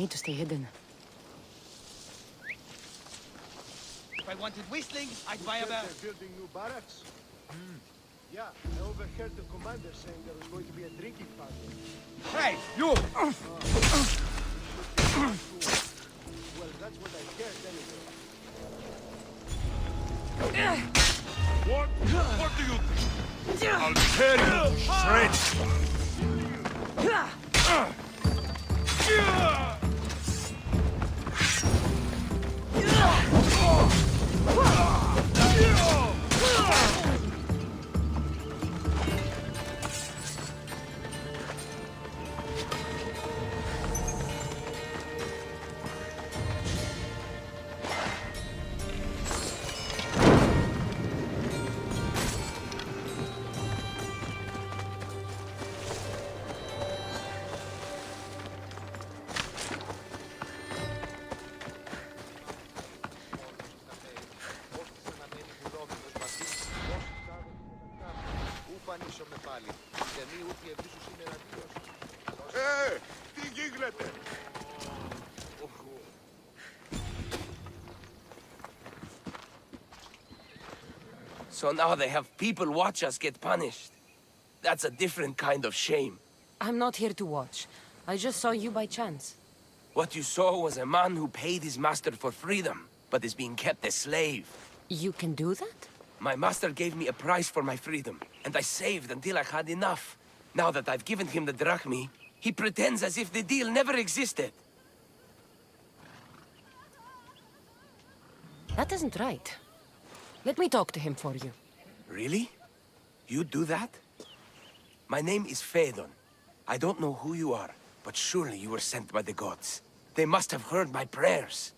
need to stay hidden. If I wanted whistling, I'd buy a bell. They're building new barracks? Yeah, I overheard the commander saying there was going to be a drinking fountain. Hey, you! Well, that's what I heard anyway. What do you think? I'll tear you to shreds! Τι γίνεται? So now they have people watch us get punished. That's a different kind of shame. I'm not here to watch. I just saw you by chance. What you saw was a man who paid his master for freedom, but is being kept a slave. You can do that? My master gave me a price for my freedom, and I saved until I had enough. Now that I've given him the drachmi, he pretends as if the deal never existed. That isn't right. Let me talk to him for you. Really? You do that? My name is Phaedon. I don't know who you are, but surely you were sent by the gods. They must have heard my prayers.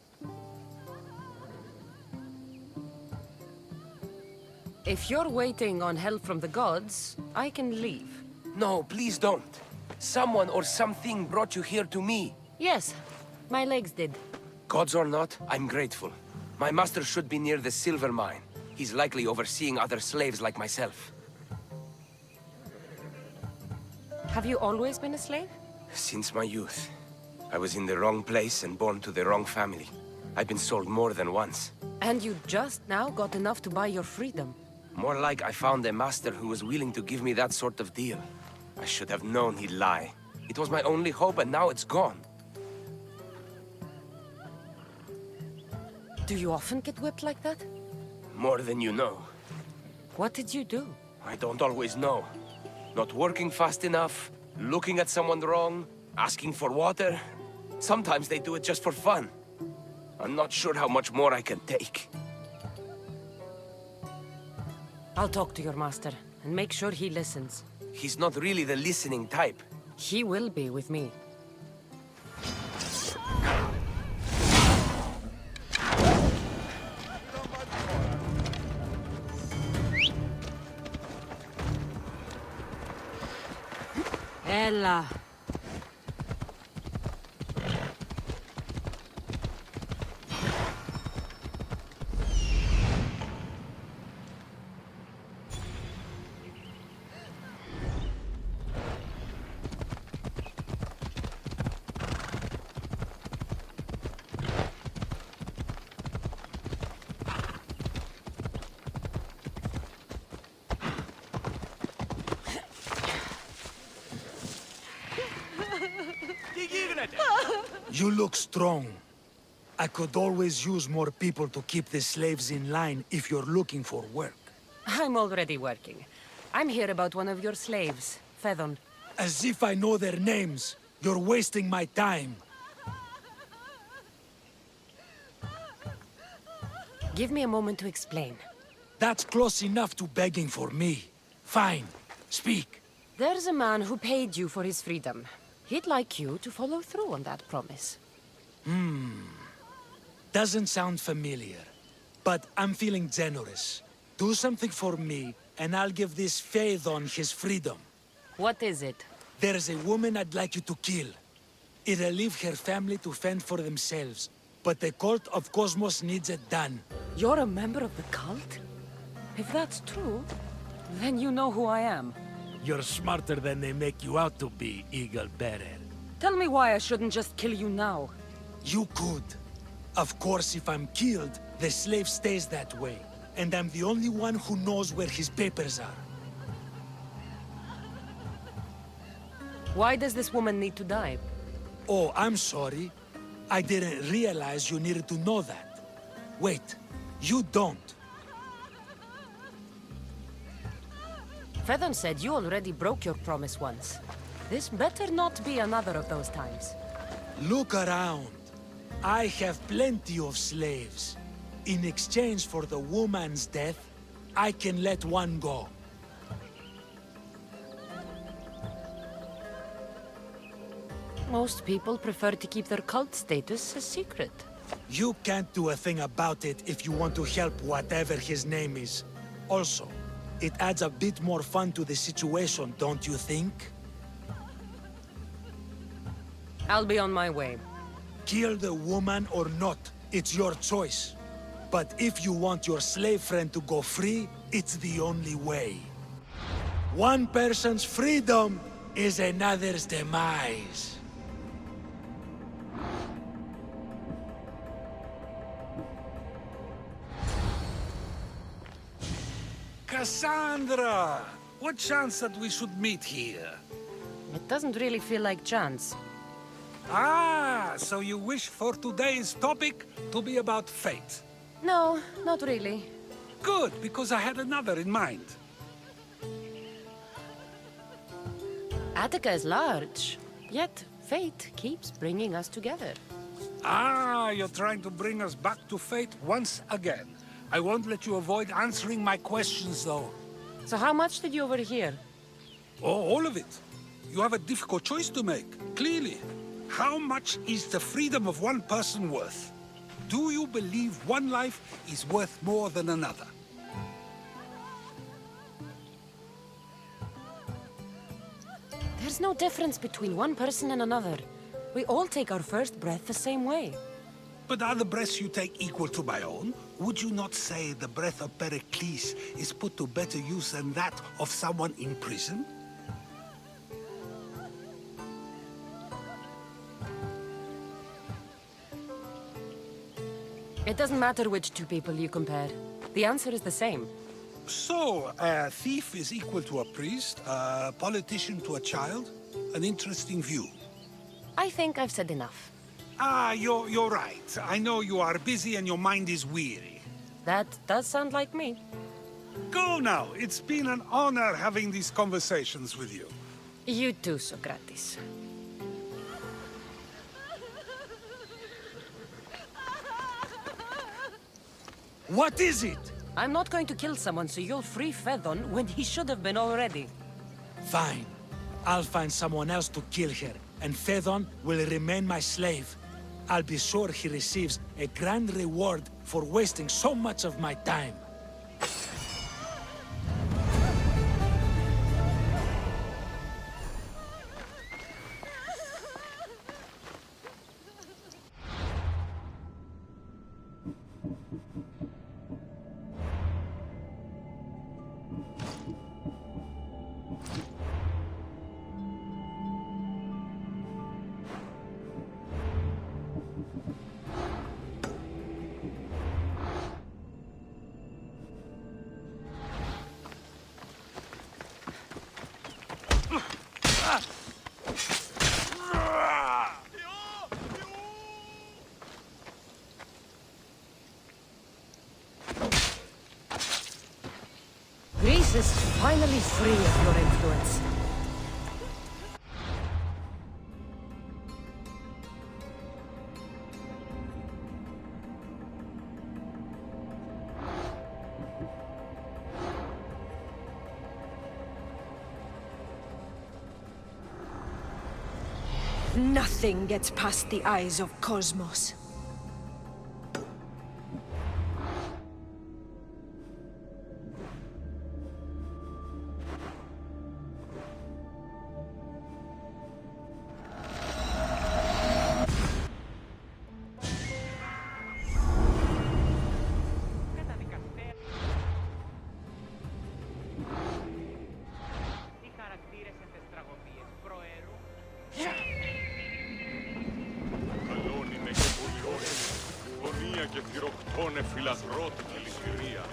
If you're waiting on help from the gods, I can leave. No, please don't. Someone or something brought you here to me. Yes, my legs did. Gods or not, I'm grateful. My master should be near the silver mine. He's likely overseeing other slaves like myself. Have you always been a slave? Since my youth. I was in the wrong place and born to the wrong family. I've been sold more than once. And you just now got enough to buy your freedom. More like I found a master who was willing to give me that sort of deal. I should have known he'd lie. It was my only hope, and now it's gone. Do you often get whipped like that? More than you know. What did you do? I don't always know. Not working fast enough, looking at someone wrong, asking for water. Sometimes they do it just for fun. I'm not sure how much more I can take. I'll talk to your master and make sure he listens. He's not really the listening type. He will be with me. Ella. You look strong. I could always use more people to keep the slaves in line if you're looking for work. I'm already working. I'm here about one of your slaves, Phaedon. As if I know their names. You're wasting my time. Give me a moment to explain. That's close enough to begging for me. Fine. Speak. There's a man who paid you for his freedom. He'd like you to follow through on that promise. Doesn't sound familiar. But I'm feeling generous. Do something for me, and I'll give this Phaedon his freedom. What is it? There's a woman I'd like you to kill. It'll leave her family to fend for themselves. But the cult of Cosmos needs it done. You're a member of the cult? If that's true, then you know who I am. You're smarter than they make you out to be, Eagle Bearer. Tell me why I shouldn't just kill you now. You could. Of course, if I'm killed, the slave stays that way. And I'm the only one who knows where his papers are. Why does this woman need to die? Oh, I'm sorry. I didn't realize you needed to know that. Wait, you don't. Fedon said you already broke your promise once. This better not be another of those times. Look around. I have plenty of slaves. In exchange for the woman's death, I can let one go. Most people prefer to keep their cult status a secret. You can't do a thing about it if you want to help whatever his name is. Also, it adds a bit more fun to the situation, don't you think? I'll be on my way. Kill the woman or not, it's your choice. But if you want your slave friend to go free, it's the only way. One person's freedom is another's demise. Cassandra! What chance that we should meet here? It doesn't really feel like chance. Ah, so you wish for today's topic to be about fate. No, not really. Good, because I had another in mind. Attica is large, yet fate keeps bringing us together. Ah, you're trying to bring us back to fate once again. I won't let you avoid answering my questions, though. So how much did you overhear? Oh, all of it. You have a difficult choice to make, clearly. How much is the freedom of one person worth? Do you believe one life is worth more than another? There's no difference between one person and another. We all take our first breath the same way. But are the breaths you take equal to my own? Would you not say the breath of Pericles is put to better use than that of someone in prison? It doesn't matter which two people you compare. The answer is the same. So, a thief is equal to a priest, a politician to a child? An interesting view. I think I've said enough. Ah, you're right. I know you are busy and your mind is weary. That does sound like me. Go now. It's been an honor having these conversations with you. You too, Socrates. What is it? I'm not going to kill someone so you'll free Fedon when he should have been already. Fine. I'll find someone else to kill her, and Fedon will remain my slave. I'll be sure he receives a grand reward for wasting so much of my time. Greece is finally free of your influence. Nothing gets past the eyes of Cosmos. και θυροκτώνε φιλαδρότικη λυτηρία.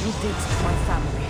You did to my family.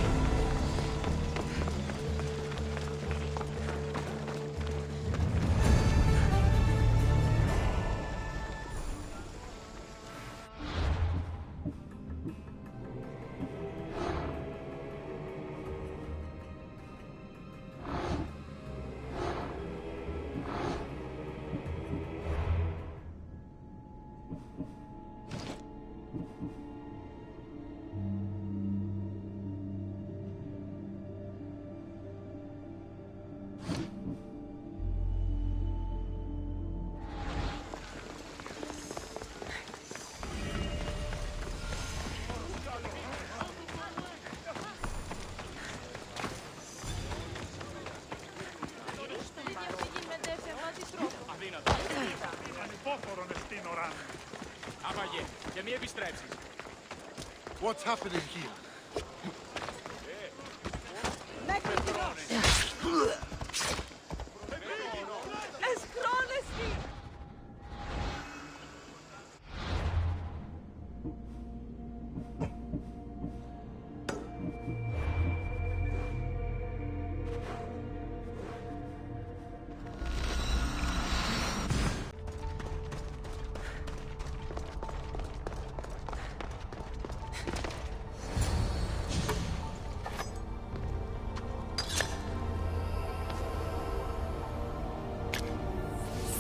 What's happening here?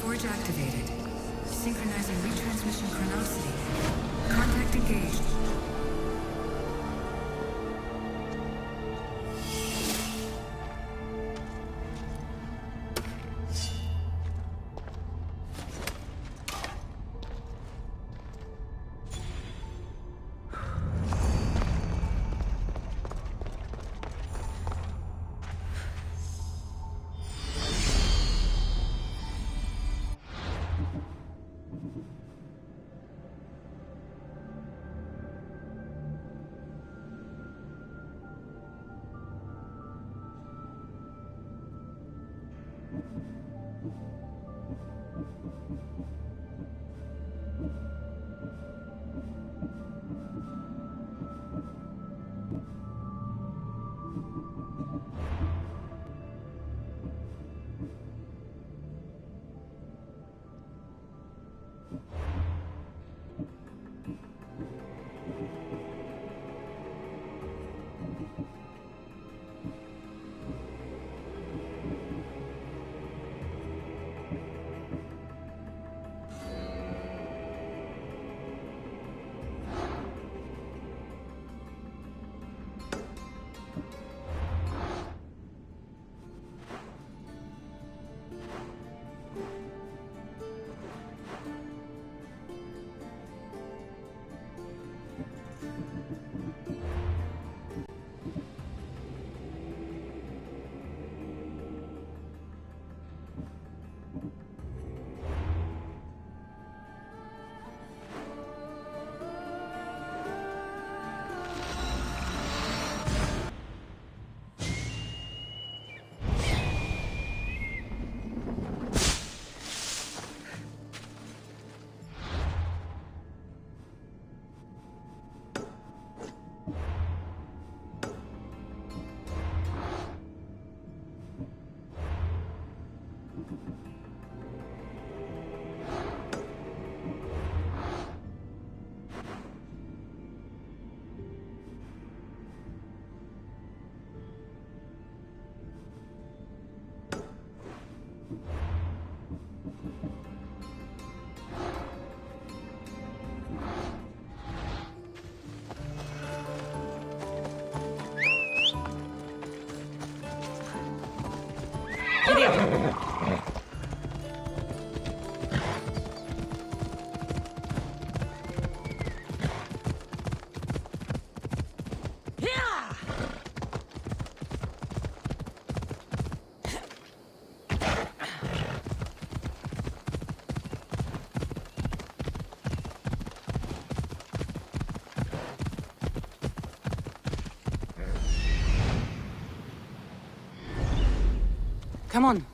Forge activated. Synchronizing retransmission chronicity. Contact engaged. Come on.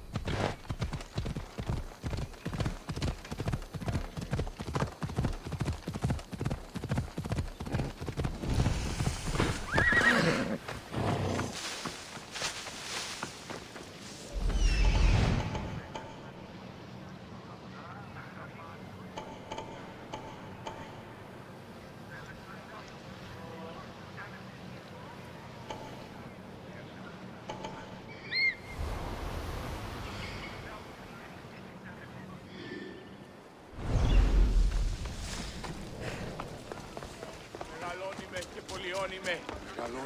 Μεγαλώνουμε και πολιώνουμε.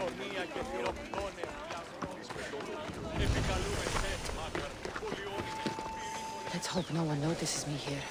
Ορνία και θηροπτώνε. Επικαλούμε σε μάκαρ. Πολιώνουμε. Let's hope no one notices me here.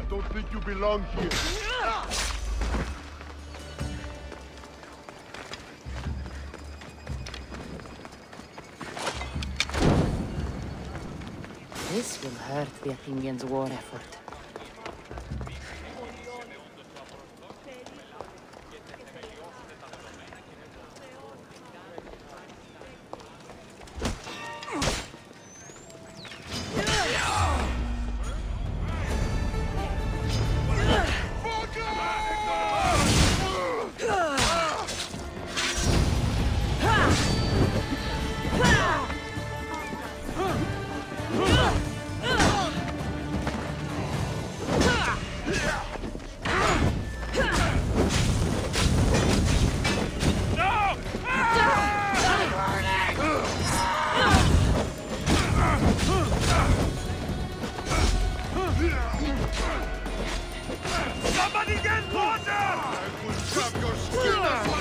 I don't think you belong here. This will hurt the Athenians' war effort. Somebody get water! I will chop your skin off.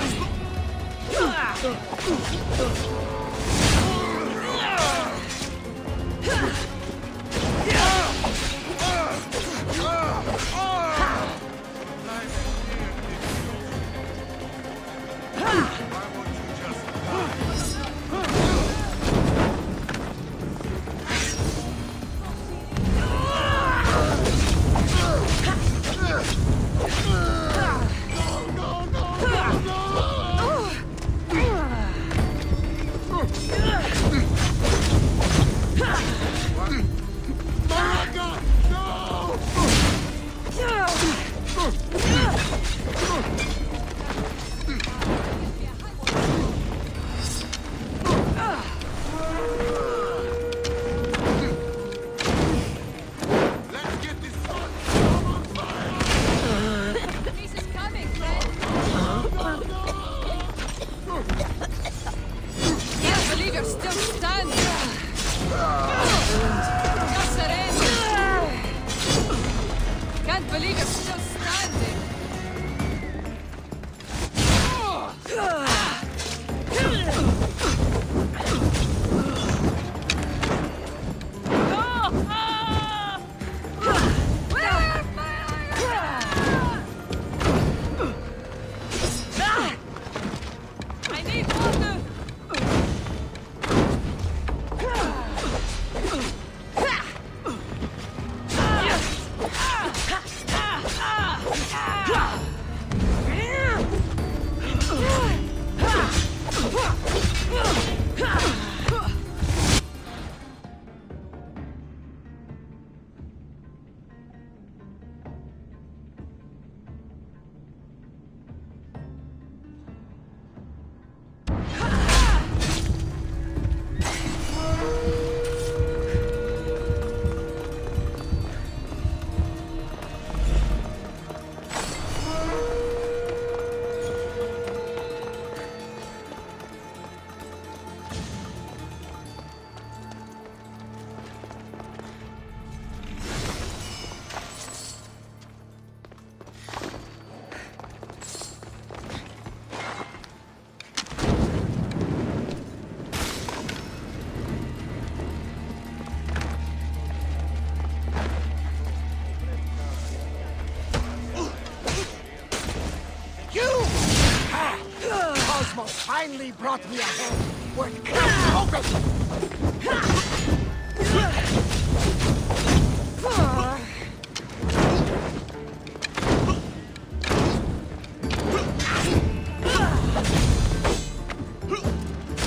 finally brought me a hand worth cracking open!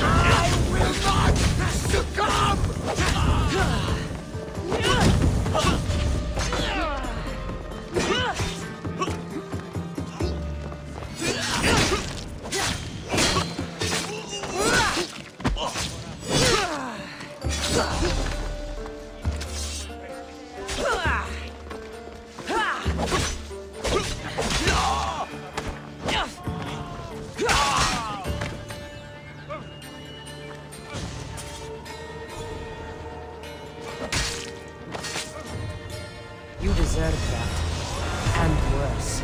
I will not succumb! You deserve that. And worse.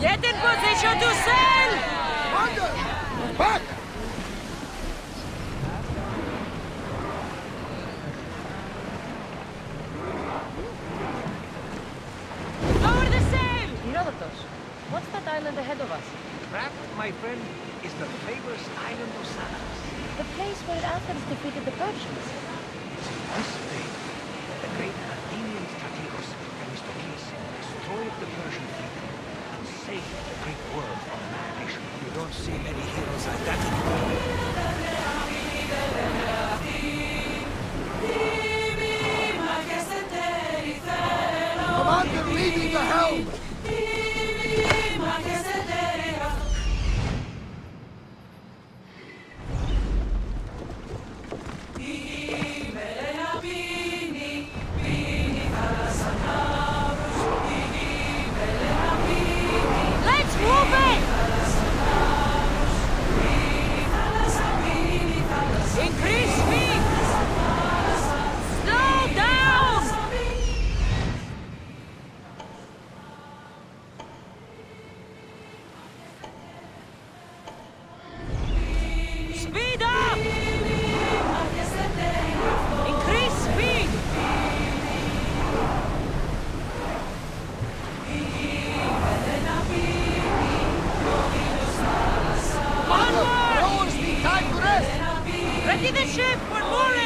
Get in position to sail! Under! Back! Lower the sail! Herodotus, what's that island ahead of us? That, my friend, is the famous island of Salas. The place where Athens defeated the Persians. This place great Athenian strategos Themistocles destroyed the Persian fleet and saved the Greek world from annihilation. You don't see many heroes like that anymore. Commander, leading the helm! Let's move it! Increase speed! Slow down! Speed up! Increase speed! Onward! Rowers need time to rest! Ready the ship! We're mooring!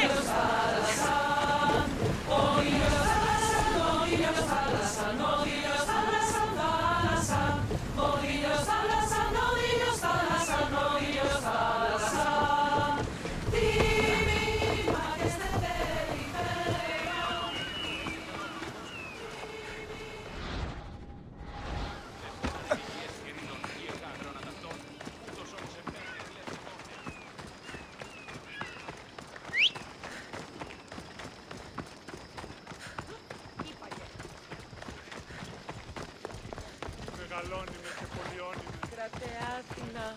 Μεγαλώνυμε και πολυώνυμε. Κρατέ Άθηνα,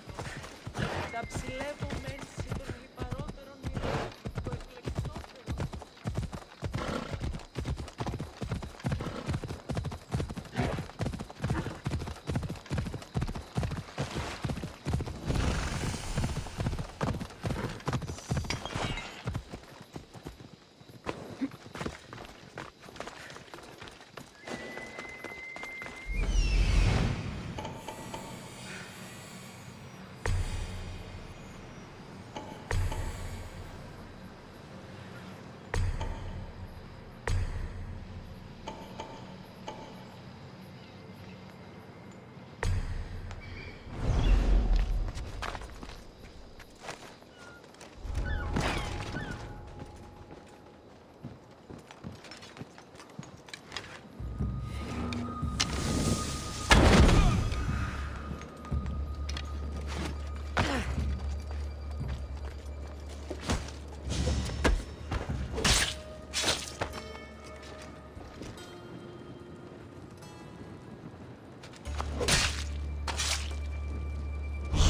τα ψηλεύω μένση των λιπαρότερων ηρών, το εκλεκτότερο.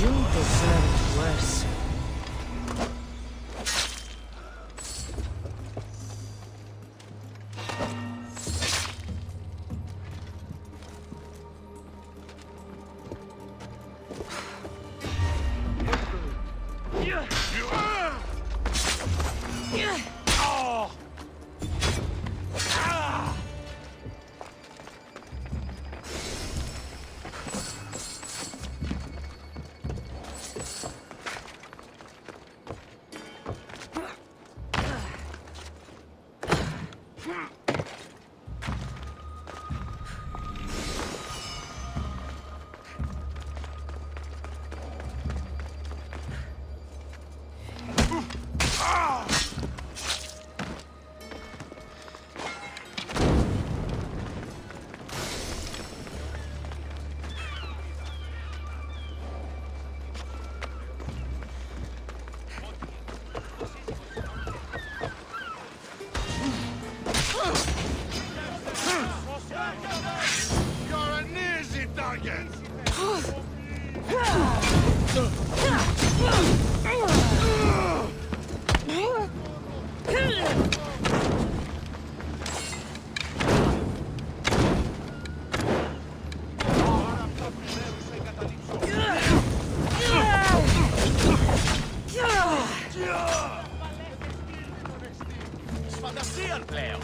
You deserve worse. You're an easy target! Φαντασίαν πλέον!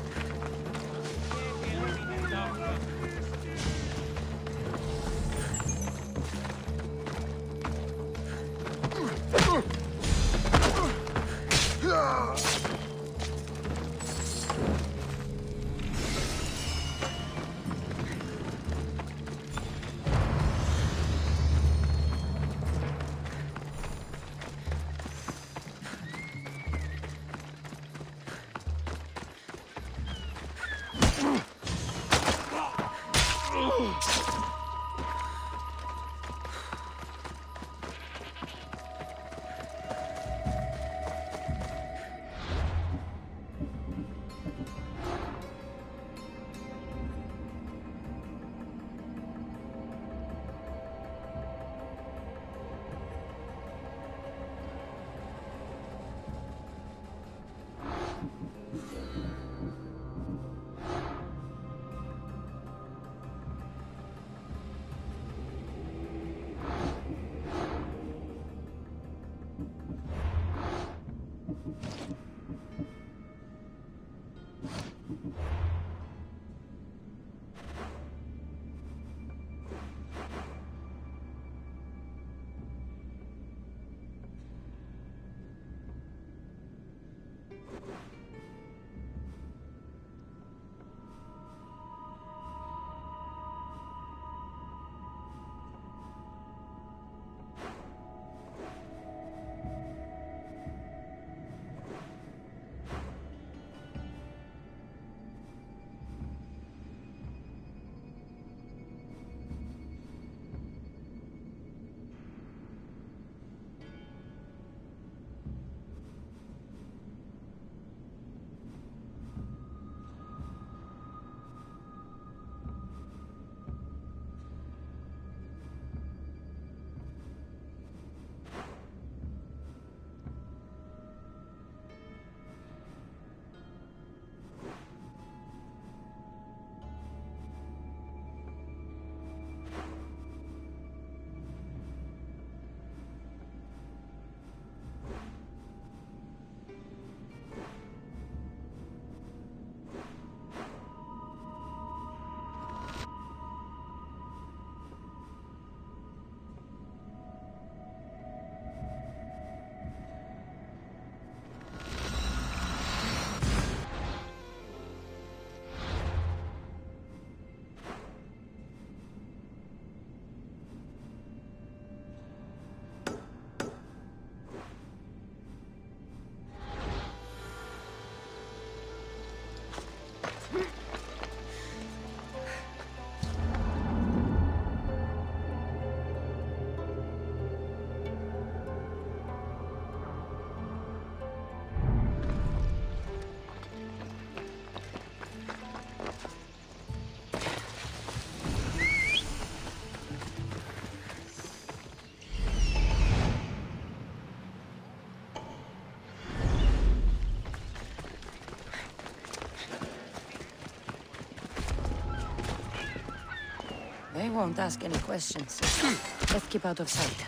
They won't ask any questions. Let's keep out of sight.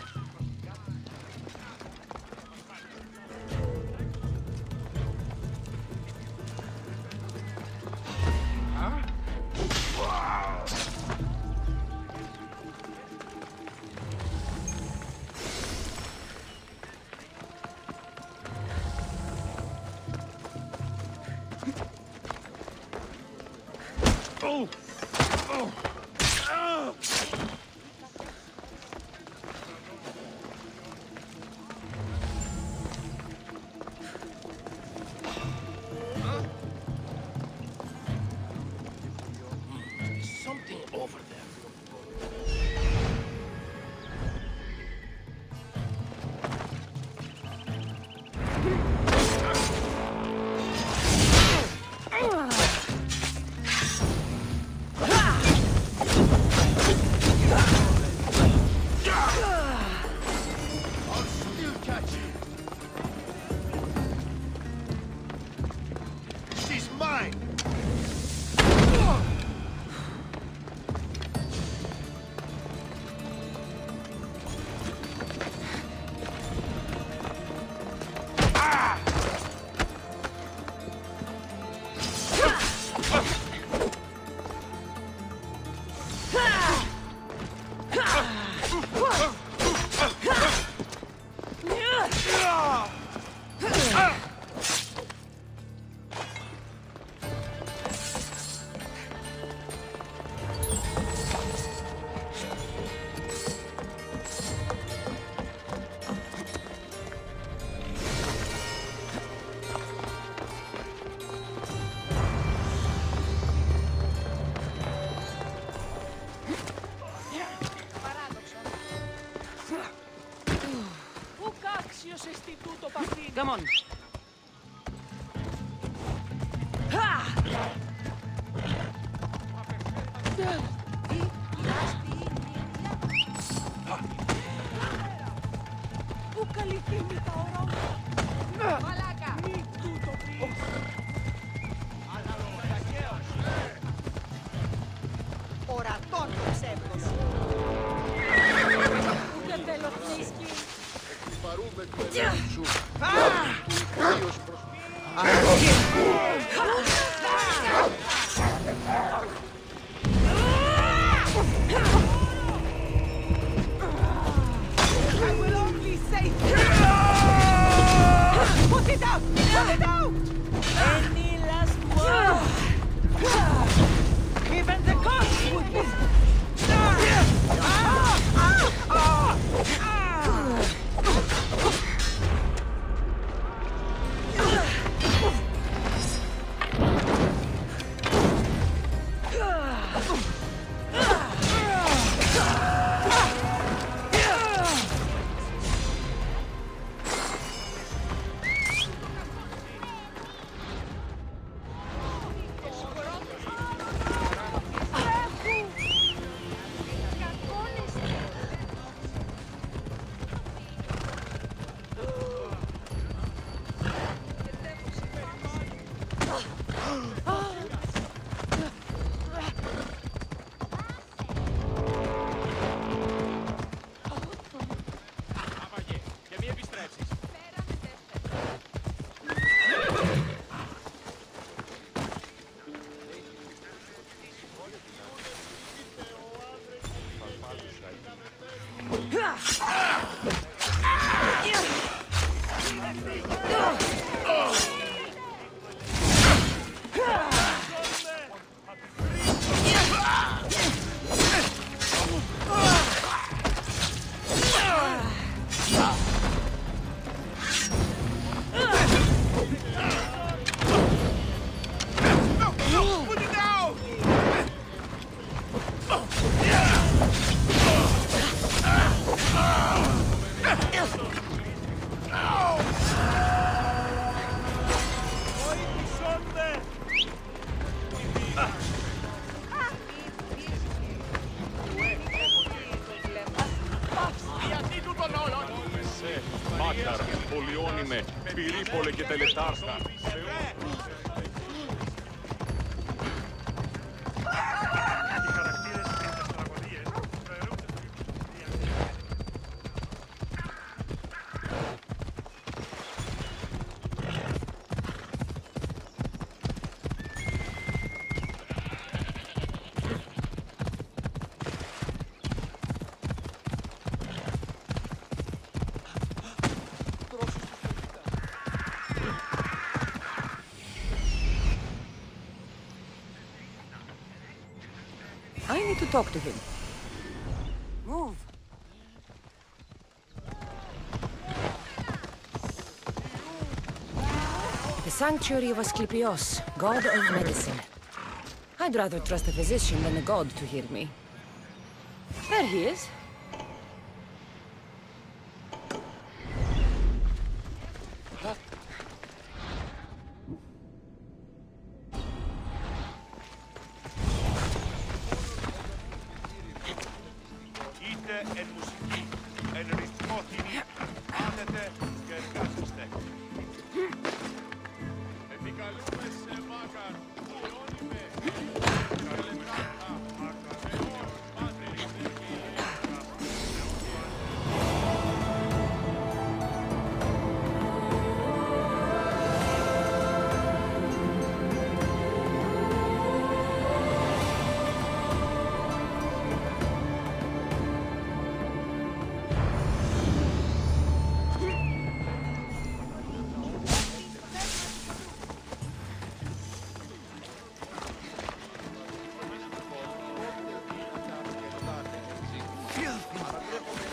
Come on. I will only say... Put it out! Put it out! Ανώνυμε, πυρίπολε και τελετάρτα. I need to talk to him. Move. The sanctuary of Asclepios, god of medicine. I'd rather trust a physician than a god to heal me. There he is. Εν μουσική, εν ρυθμό θηρή, άνετε και εργάζεστε. Επικαλούμε σε μάκαρ, αιώνιμε, καλεμράτα, μακαρέως, πάτερ,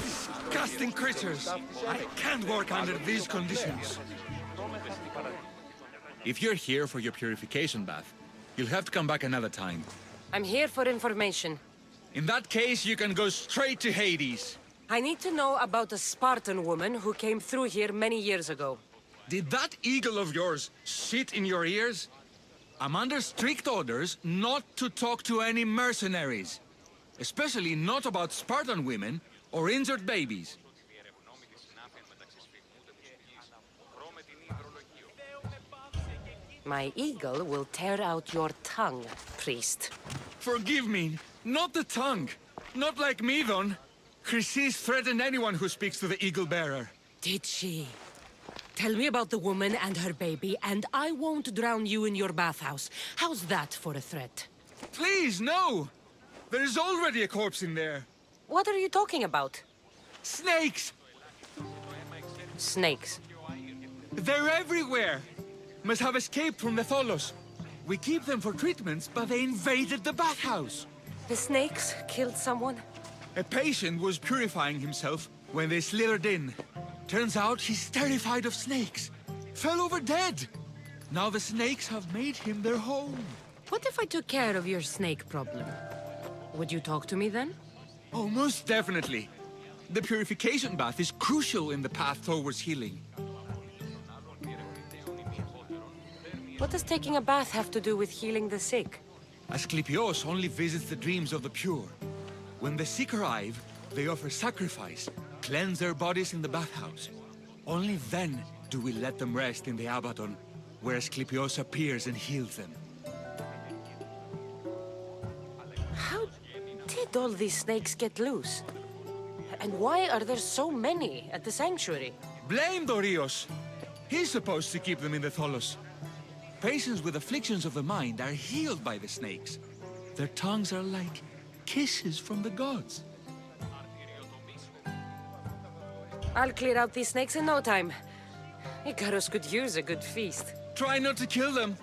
Disgusting creatures! I can't work under these conditions. If you're here for your purification bath, you'll have to come back another time. I'm here for information. In that case, you can go straight to Hades. I need to know about a Spartan woman who came through here many years ago. Did that eagle of yours sit in your ears? I'm under strict orders not to talk to any mercenaries. Especially not about Spartan women or injured babies. My eagle will tear out your tongue, priest. Forgive me, not the tongue. Not like me, Don. Chrysis threatened anyone who speaks to the eagle bearer. Did she? Tell me about the woman and her baby, and I won't drown you in your bathhouse. How's that for a threat? Please, no! There's already a corpse in there. What are you talking about? Snakes! Snakes? They're everywhere! Must have escaped from the Tholos. We keep them for treatments, but they invaded the bathhouse. The snakes killed someone? A patient was purifying himself when they slithered in. Turns out he's terrified of snakes. Fell over dead. Now the snakes have made him their home. What if I took care of your snake problem? Would you talk to me then? Oh, most definitely. The purification bath is crucial in the path towards healing. What does taking a bath have to do with healing the sick? Asclepios only visits the dreams of the pure. When the sick arrive, they offer sacrifice, cleanse their bodies in the bathhouse. Only then do we let them rest in the Abaddon, where Asclepios appears and heals them. How did all these snakes get loose? And why are there so many at the sanctuary? Blame Dorios! He's supposed to keep them in the Tholos. Patients with afflictions of the mind are healed by the snakes. Their tongues are like kisses from the gods. I'll clear out these snakes in no time. Icarus could use a good feast. Try not to kill them.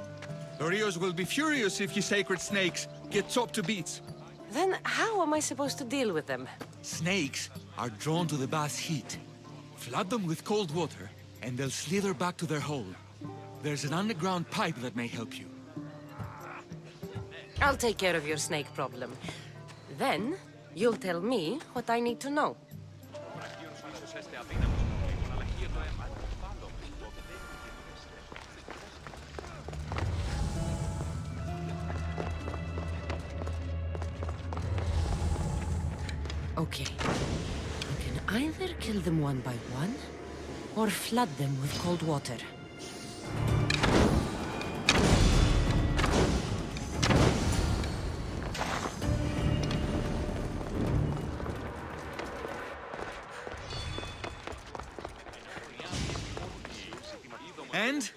Dorios will be furious if you sacred snakes get chopped to bits. Then how am I supposed to deal with them? Snakes are drawn to the bath's heat. Flood them with cold water, and they'll slither back to their hole. There's an underground pipe that may help you. I'll take care of your snake problem. Then, you'll tell me what I need to know. Okay. You can either kill them one by one, Or flood them with cold water. And?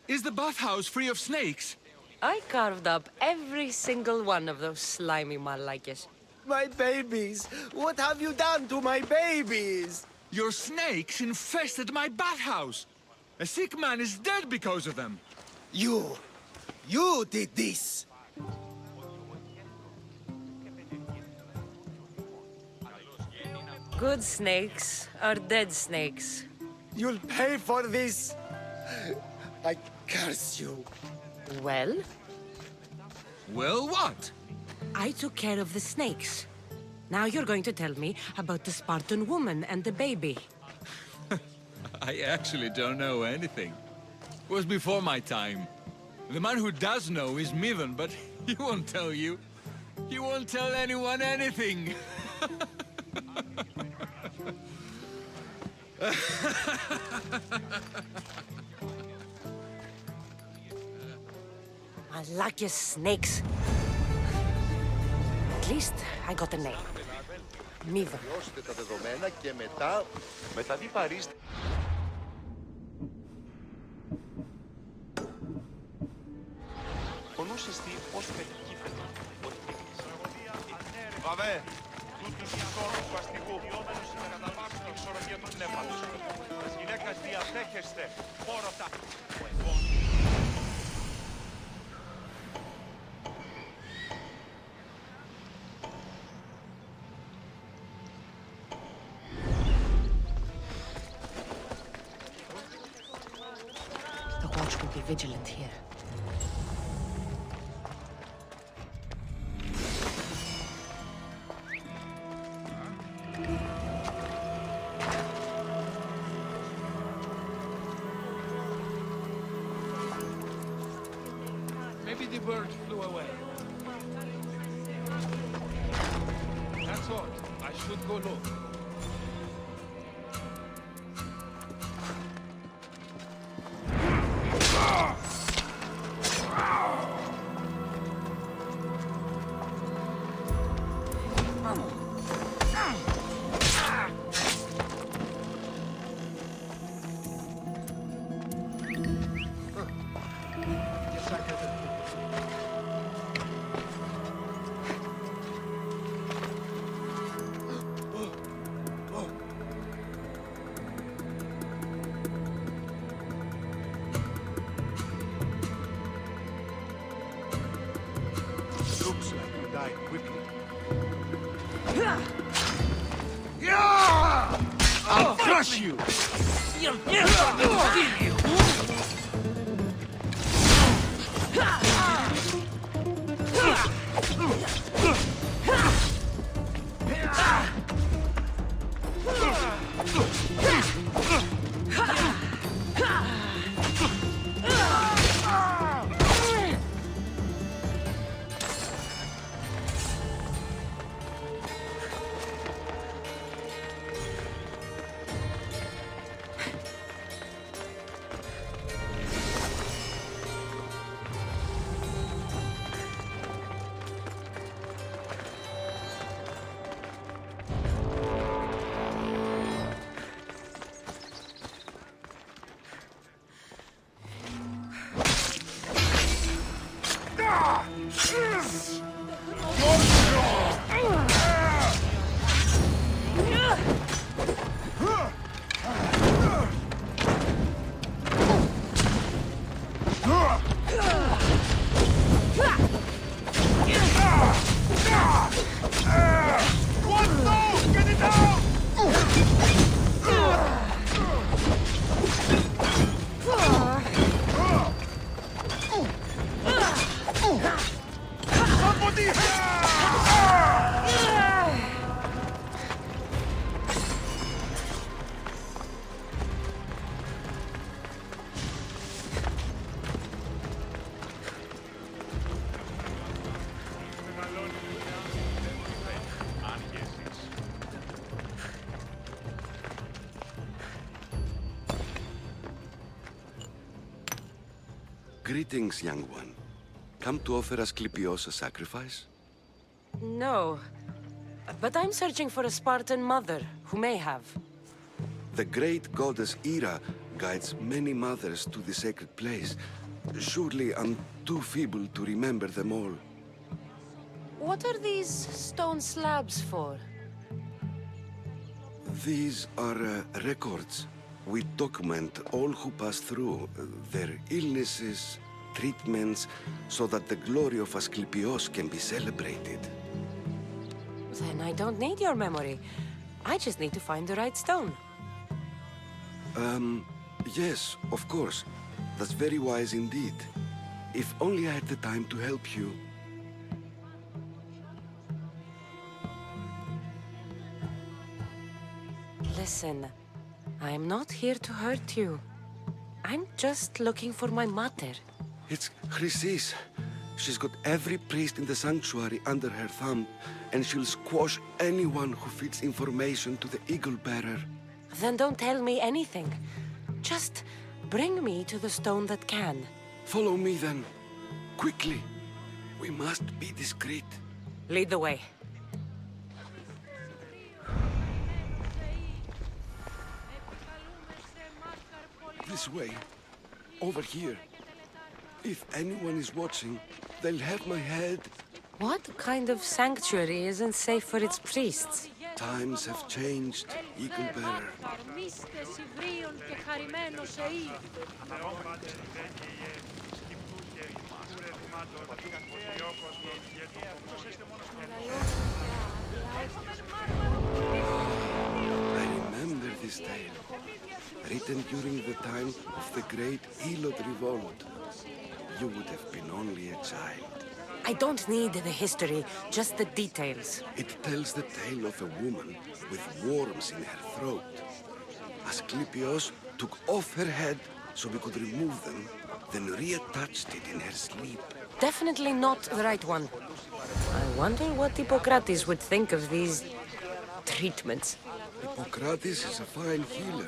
Is the bathhouse free of snakes? I carved up every single one of those slimy malakes. My babies! What have you done to my babies? Your snakes infested my bathhouse! A sick man is dead because of them! You did this! Good snakes are dead snakes. You'll pay for this! I curse you. Well? Well, what? I took care of the snakes. Now you're going to tell me about the Spartan woman and the baby. I actually don't know anything. It was before my time. The man who does know is Midden, but he won't tell you. He won't tell anyone anything. Malakes snakes. At least I got a name. Midden. Δώστε τα δεδομένα και μετά διπαρήστε. Πονούσεστη ως πετυχήφετο. Βαβέ, τούτους τους όρους του αστικού. Καταβάσουν την ισορροπία του πνεύματος. Της γυναίκας διαδέχεστε πόρωτα. The watch will be vigilant here. Maybe the bird flew away. That's all. I should go look. Looks like you died quickly. I'll crush you! Greetings, young one. Come to offer Asclepios a sacrifice? No. But I'm searching for a Spartan mother who may have. The great goddess Ira guides many mothers to the sacred place. Surely I'm too feeble to remember them all. What are these stone slabs for? These are records. We document all who pass through, their illnesses, treatments, so that the glory of Asclepios can be celebrated. Then I don't need your memory. I just need to find the right stone. Yes, of course. That's very wise indeed. If only I had the time to help you. Listen, I'm not here to hurt you. I'm just looking for my mother. It's Chrysis. She's got every priest in the sanctuary under her thumb, and she'll squash anyone who feeds information to the Eagle Bearer. Then don't tell me anything. Just bring me to the stone that can. Follow me then. Quickly. We must be discreet. Lead the way. This way. Over here. If anyone is watching, they'll have my head. What kind of sanctuary isn't safe for its priests? Times have changed, Eagle Bearer. I remember this tale, written during the time of the great Elot Revolt. You would have been only a child. I don't need the history, just the details. It tells the tale of a woman with worms in her throat. Asclepios took off her head so we could remove them, then reattached it in her sleep. Definitely not the right one. I wonder what Hippocrates would think of these treatments. Hippocrates is a fine healer.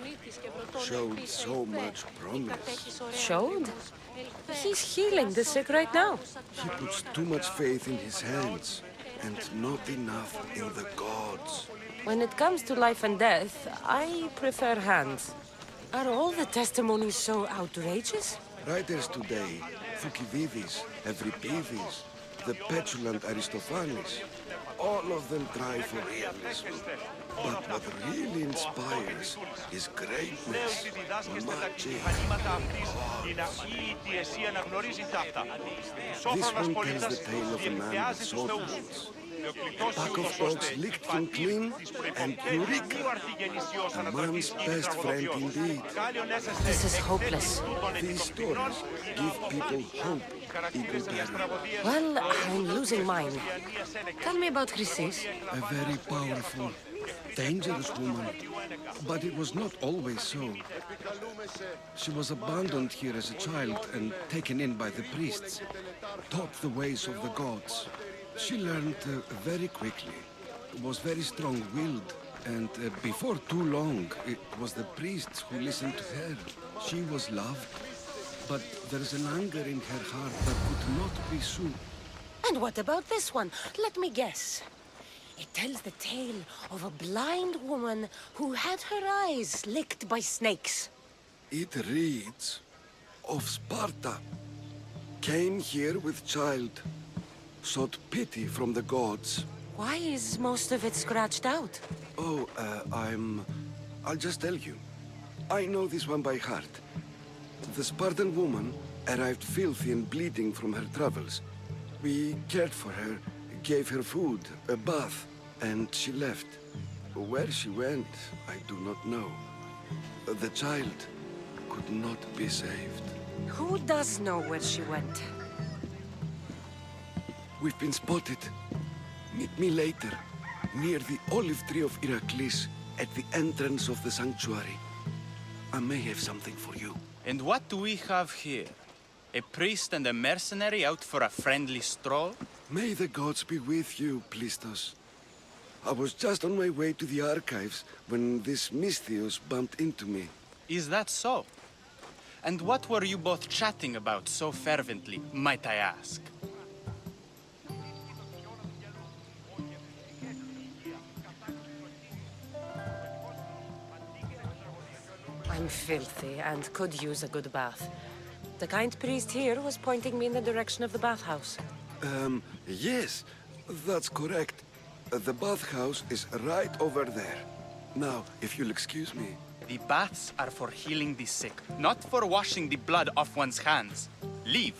Showed so much promise. Showed? He's healing the sick right now. He puts too much faith in his hands, and not enough in the gods. When it comes to life and death, I prefer hands. Are all the testimonies so outrageous? Writers today, Thucydides, Euripides, the petulant Aristophanes, all of them try for realism. But what really inspires is greatness, magic, This one tells the tale of a man with sword wounds. A pack of dogs licked him clean, and Eureka! A man's best friend indeed. This is hopeless. These stories give people hope, Eagle Bearer. Well, I'm losing mine. Tell me about Chrysis. A very powerful, dangerous woman. But it was not always so. She was abandoned here as a child and taken in by the priests, taught the ways of the gods. She learned very quickly, was very strong-willed, and before too long, it was the priests who listened to her. She was loved, but there's an anger in her heart that could not be soothed. And what about this one? Let me guess. It tells the tale of a blind woman who had her eyes licked by snakes. It reads of Sparta. Came here with child. Sought pity from the gods. Why is most of it scratched out? Oh, I'll just tell you. I know this one by heart. The Spartan woman arrived filthy and bleeding from her travels. We cared for her, gave her food, a bath, and she left. Where she went, I do not know. The child could not be saved. Who does know where she went? We've been spotted. Meet me later, near the olive tree of Iraklis, at the entrance of the sanctuary. I may have something for you. And what do we have here? A priest and a mercenary out for a friendly stroll? May the gods be with you, Plistos. I was just on my way to the archives when this Misthios bumped into me. Is that so? And what were you both chatting about so fervently, might I ask? I'm filthy and could use a good bath. The kind priest here was pointing me in the direction of the bathhouse. Yes, that's correct. The bathhouse is right over there. Now, if you'll excuse me. The baths are for healing the sick, not for washing the blood off one's hands. Leave.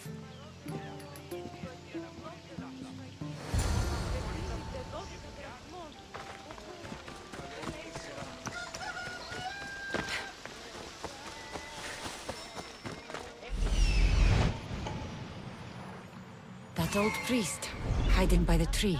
That old priest, hiding by the tree.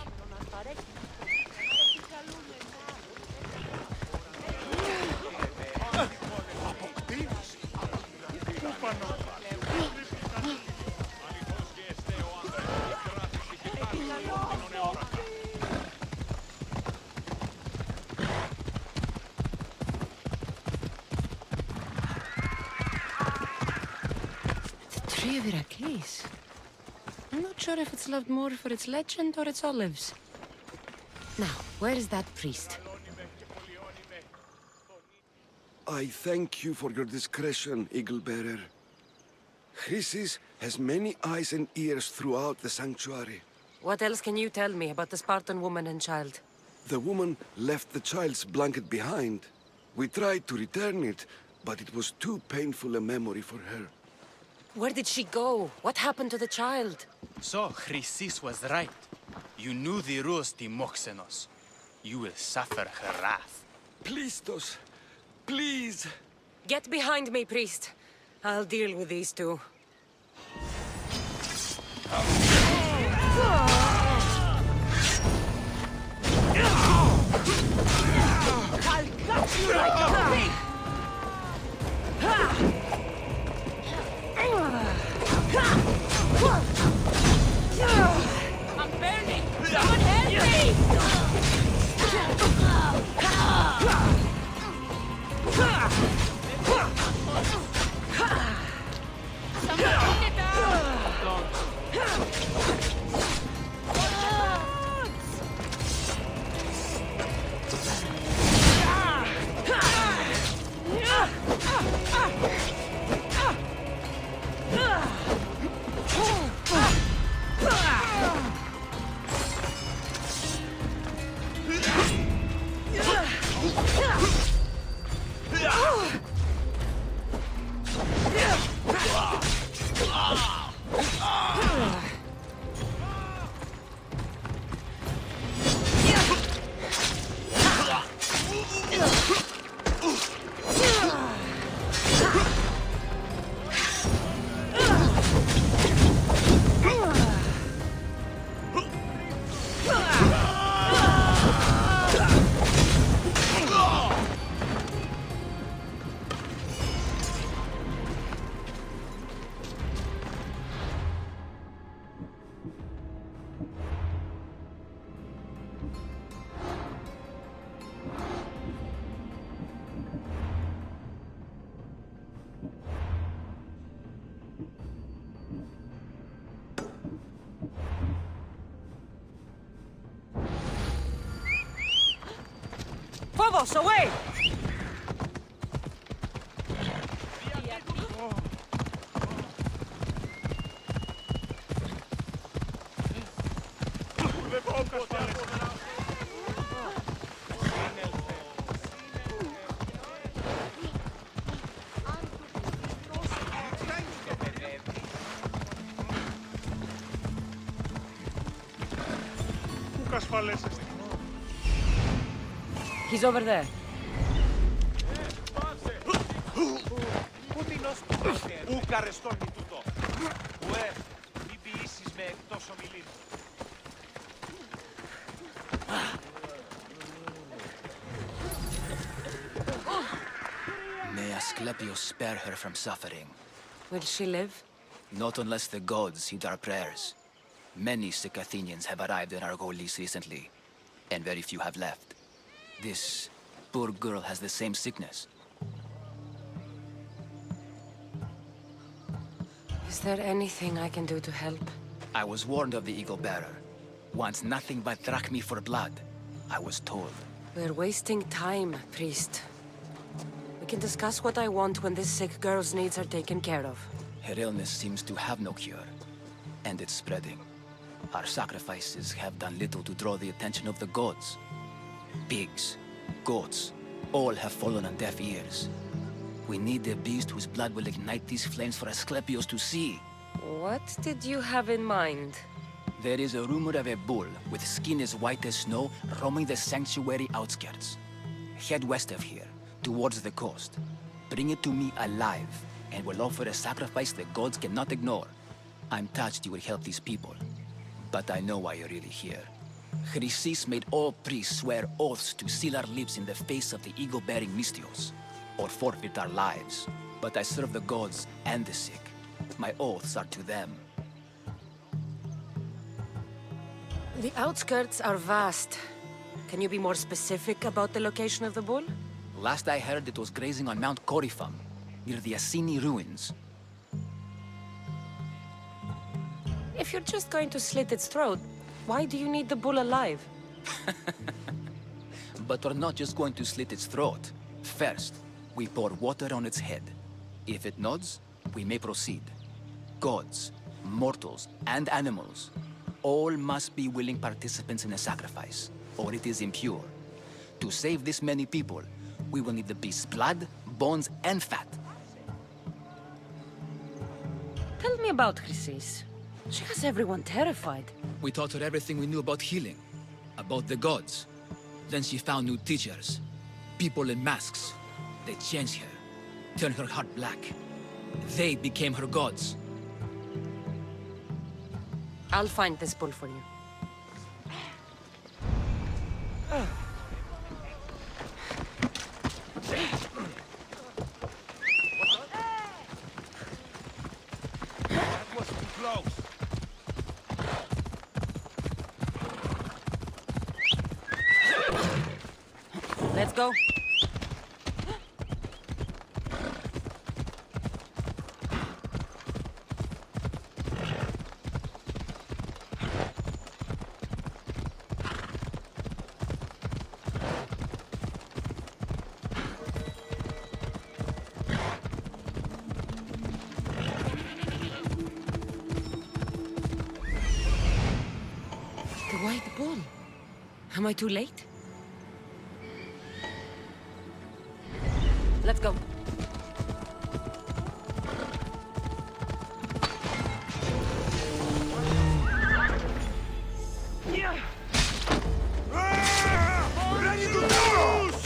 The tree of Iraklis. I'm not sure if it's loved more for its legend or its olives. Now, where is that priest? I thank you for your discretion, Eagle-bearer. Chrysis has many eyes and ears throughout the sanctuary. What else can you tell me about the Spartan woman and child? The woman left the child's blanket behind. We tried to return it, but it was too painful a memory for her. Where did she go? What happened to the child? So, Chrysis was right. You knew the rules, Timoxenos. You will suffer her wrath. Plistos, please. Get behind me, priest. I'll deal with these two. I'll gut you like a pig! I'm burning! Someone help me! Someone put it down! Phobos, away! He's over there. May Asclepius spare her from suffering. Will she live? Not unless the gods heed our prayers. Many sick Athenians have arrived in Argolis recently, and very few have left. This poor girl has the same sickness. Is there anything I can do to help? I was warned of the Eagle Bearer. Wants nothing but drachmi for blood. I was told. We're wasting time, priest. We can discuss what I want when this sick girl's needs are taken care of. Her illness seems to have no cure, and it's spreading. Our sacrifices have done little to draw the attention of the gods. Pigs, goats, all have fallen on deaf ears. We need a beast whose blood will ignite these flames for Asclepios to see. What did you have in mind? There is a rumor of a bull with skin as white as snow roaming the sanctuary outskirts. Head west of here, towards the coast. Bring it to me alive, and we'll offer a sacrifice the gods cannot ignore. I'm touched you will help these people, but I know why you're really here. Chrysis made all priests swear oaths to seal our lips in the face of the eagle-bearing Mystios, or forfeit our lives. But I serve the gods and the sick. My oaths are to them. The outskirts are vast. Can you be more specific about the location of the bull? Last I heard, it was grazing on Mount Corifam, near the Assini ruins. If you're just going to slit its throat, why do you need the bull alive? But we're not just going to slit its throat. First, we pour water on its head. If it nods, we may proceed. Gods, mortals, and animals, all must be willing participants in a sacrifice, or it is impure. To save this many people, we will need the beast's blood, bones, and fat. Tell me about Chrysis. She has everyone terrified. We taught her everything we knew about healing, about the gods. Then she found new teachers, people in masks. They changed her, turned her heart black. They became her gods. I'll find this bull for you. That must be close. Let's go. The white bull. Am I too late? Let's go. Ready to lose!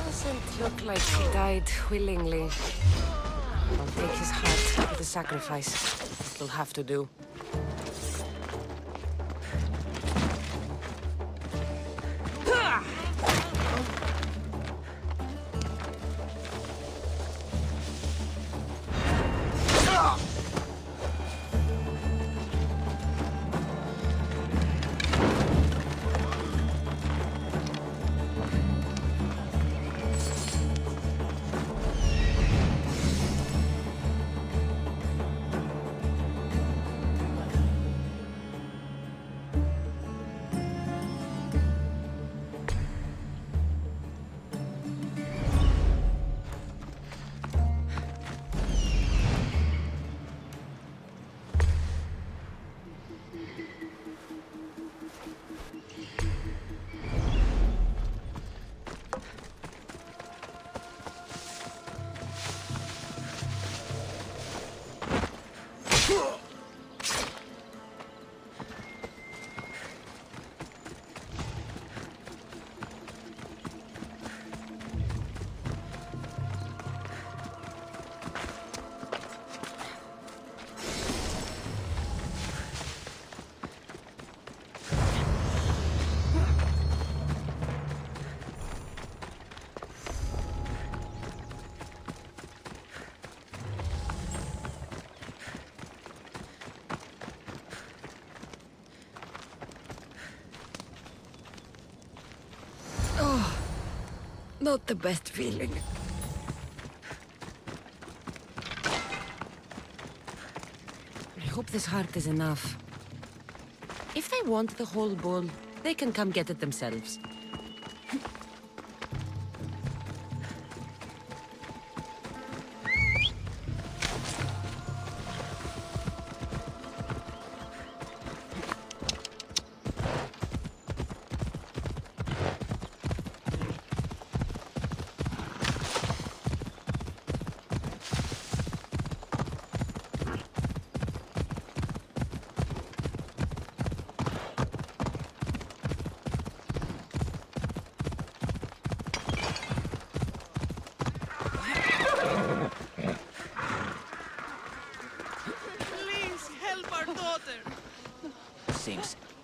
Doesn't look like he died willingly. I'll take his heart for the sacrifice. It'll have to do. Not the best feeling. I hope this heart is enough. If they want the whole bowl, they can come get it themselves.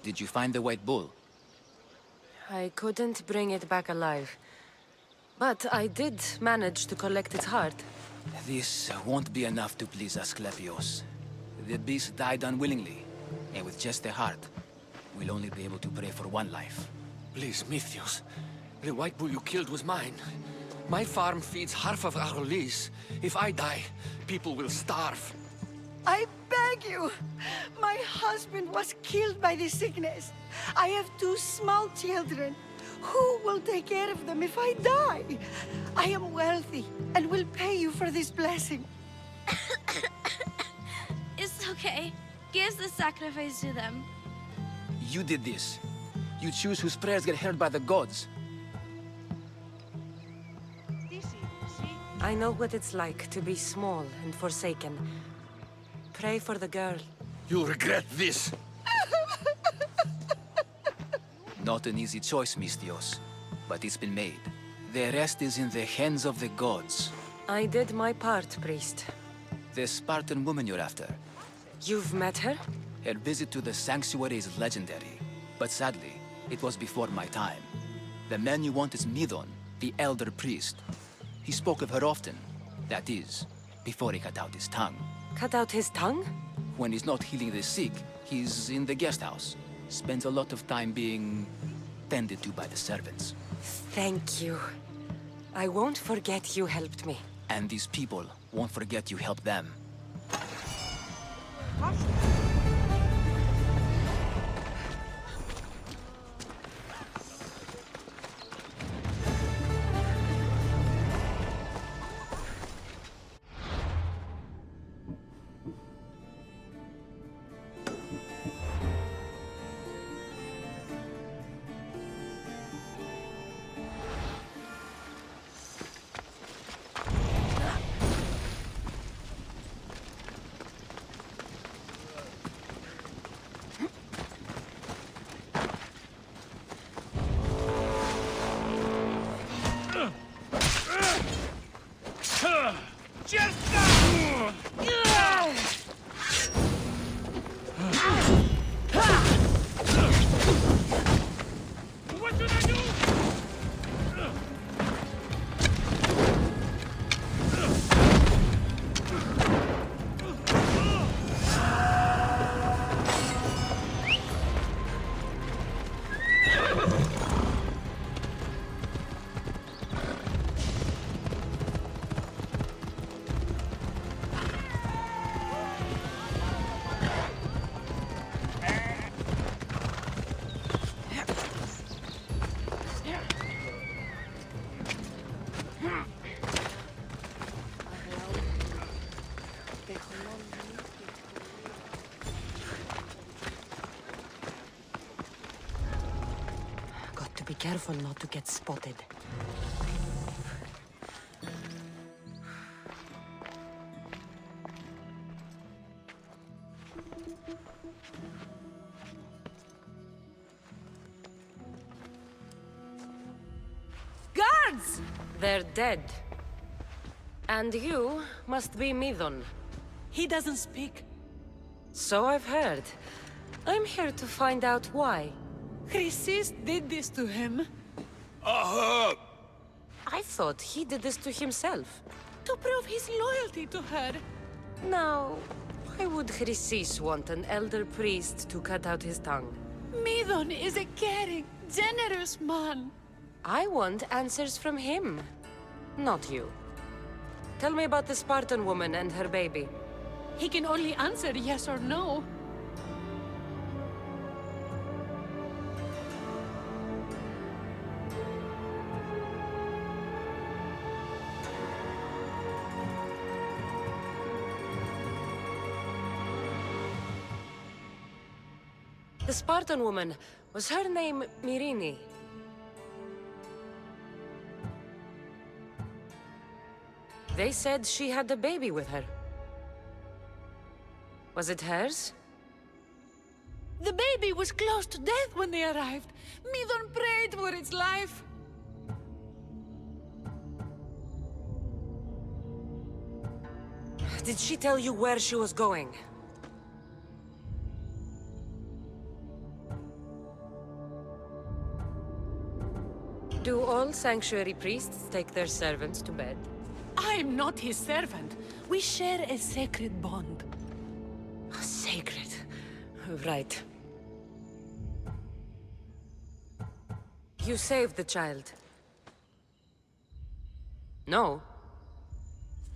Did you find the white bull? I couldn't bring it back alive. But I did manage to collect its heart. This won't be enough to please Asclepios. The beast died unwillingly, and with just the heart, we'll only be able to pray for one life. Please, Mythios. The white bull you killed was mine. My farm feeds half of Arolis. If I die, people will starve. I beg you! My husband was killed by this sickness. I have 2 small children. Who will take care of them if I die? I am wealthy and will pay you for this blessing. It's okay. Give the sacrifice to them. You did this. You choose whose prayers get heard by the gods. I know what it's like to be small and forsaken. Pray for the girl. You'll regret this. Not an easy choice, Mystios, but it's been made. The rest is in the hands of the gods. I did my part, priest. The Spartan woman you're after. You've met her? Her visit to the sanctuary is legendary, but sadly, it was before my time. The man you want is Midon, the elder priest. He spoke of her often. That is, before he cut out his tongue. Cut out his tongue? When he's not healing the sick, he's in the guest house. Spends a lot of time being tended to by the servants. Thank you. I won't forget you helped me. And these people won't forget you helped them. Be careful not to get spotted. Guards! They're dead. And you must be Midon. He doesn't speak. So I've heard. I'm here to find out why. Chrysis did this to him. I thought he did this to himself. To prove his loyalty to her. Now, why would Chrysis want an elder priest to cut out his tongue? Midon is a caring, generous man. I want answers from him, not you. Tell me about the Spartan woman and her baby. He can only answer yes or no. The Spartan woman, was her name Myrine? They said she had a baby with her. Was it hers? The baby was close to death when they arrived. Midon prayed for its life. Did she tell you where she was going? Do all sanctuary priests take their servants to bed? I'm not his servant. We share a sacred bond. Sacred. Right. You saved the child. No.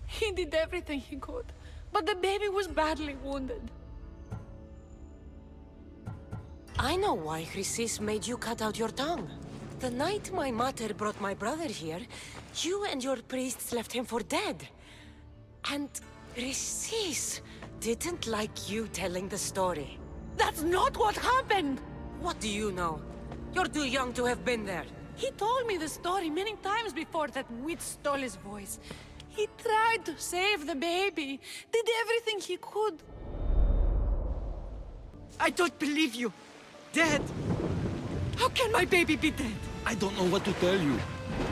He did everything he could, but the baby was badly wounded. I know why Chrysis made you cut out your tongue. The night my mother brought my brother here, you and your priests left him for dead. And Chrysis didn't like you telling the story. That's not what happened! What do you know? You're too young to have been there. He told me the story many times before that witch stole his voice. He tried to save the baby, did everything he could. I don't believe you. Dead? How can my baby be dead? I don't know what to tell you.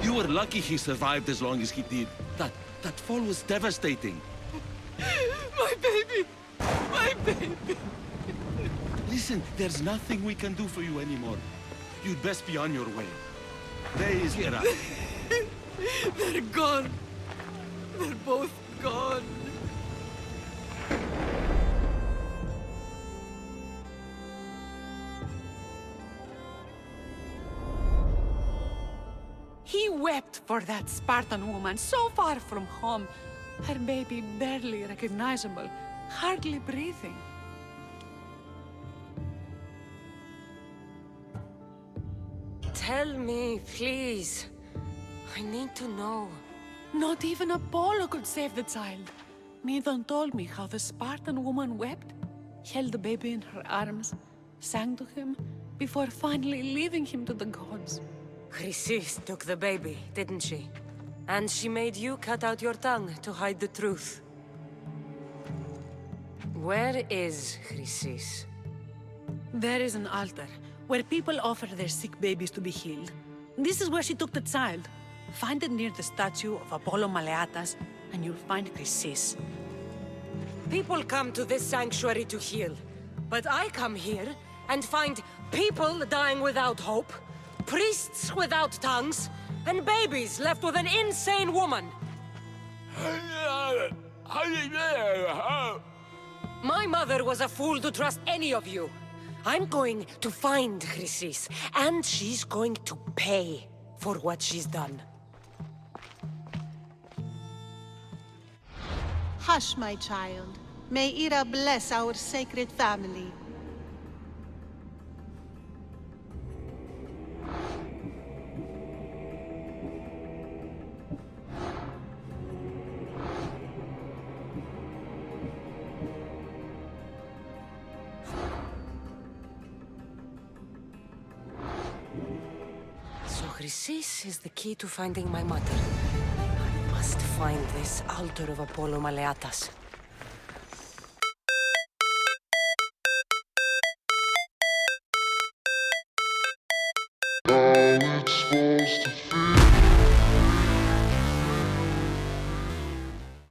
You were lucky he survived as long as he did. That fall was devastating. My baby! My baby! Listen, there's nothing we can do for you anymore. You'd best be on your way. Ray is here. They're gone. They're both gone. He wept for that Spartan woman, so far from home. Her baby barely recognizable, hardly breathing. Tell me, please. I need to know. Not even Apollo could save the child. Midon told me how the Spartan woman wept, held the baby in her arms, sang to him, before finally leaving him to the gods. Chrysis took the baby, didn't she? And she made you cut out your tongue to hide the truth. Where is Chrysis? There is an altar, where people offer their sick babies to be healed. This is where she took the child. Find it near the statue of Apollo Maleatas, and you'll find Chrysis. People come to this sanctuary to heal. But I come here and find people dying without hope, priests without tongues, and babies left with an insane woman. My mother was a fool to trust any of you. I'm going to find Chrysis, and she's going to pay for what she's done. Hush, my child. May Ira bless our sacred family. So Chrysis is the key to finding my mother. I must find this altar of Apollo Maleatas. it's supposed to feel.